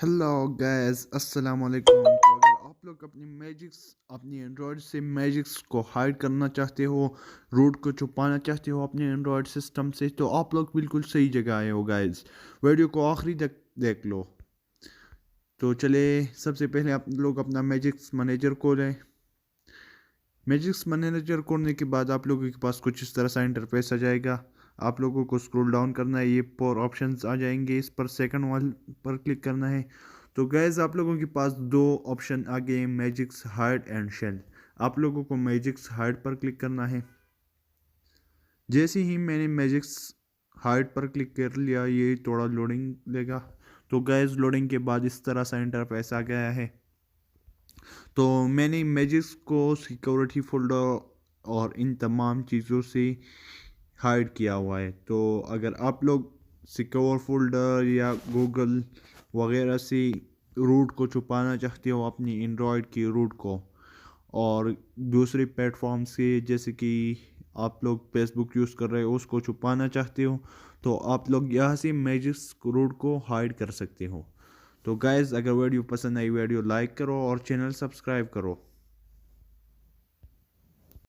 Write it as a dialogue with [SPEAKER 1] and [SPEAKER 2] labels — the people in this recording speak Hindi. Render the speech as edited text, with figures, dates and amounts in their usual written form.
[SPEAKER 1] हेलो गैस अस्सलाम वालेकुम। तो अगर आप लोग अपनी एंड्रॉयड से मैजिक्स को हाइड करना चाहते हो, रूट को छुपाना चाहते हो अपने एंड्रॉयड सिस्टम से, तो आप लोग बिल्कुल सही जगह आए हो गैस। वीडियो को आखिरी तक देख लो। तो चले, सबसे पहले आप लोग अपना मैजिक्स मैनेजर खोलें। मैजिक्स मैनेजर खोलने के बाद आप लोगों के पास कुछ इस तरह सा इंटरफेस आ जाएगा। आप लोगों को स्क्रॉल डाउन करना है, ये 4 ऑप्शंस आ जाएंगे, इस पर सेकंड वाल पर क्लिक करना है। तो गैस आप लोगों के पास 2 ऑप्शन आ गए, मैजिक्स हाइड एंड शेल। आप लोगों को मैजिक्स हाइड पर क्लिक करना है। जैसे ही मैंने मैजिक्स हाइड पर क्लिक कर लिया, ये थोड़ा लोडिंग लेगा। तो गैस लोडिंग के बाद इस तरह सा इंटरफेस आ गया है। तो मैंने मैजिक्स को सिक्योरिटी फोल्डर और इन तमाम चीज़ों से हाइड किया हुआ है। तो अगर आप लोग सिक्योर फोल्डर या गूगल वगैरह से रूट को छुपाना चाहते हो, अपनी एंड्रॉयड की रूट को, और दूसरे प्लेटफॉर्म से जैसे कि आप लोग फेसबुक यूज़ कर रहे हो उसको छुपाना चाहते हो, तो आप लोग यहाँ से मैजिक्स रूट को हाइड कर सकते हो। तो गाइज़, अगर वीडियो पसंद आई वीडियो लाइक करो और चैनल सब्सक्राइब करो।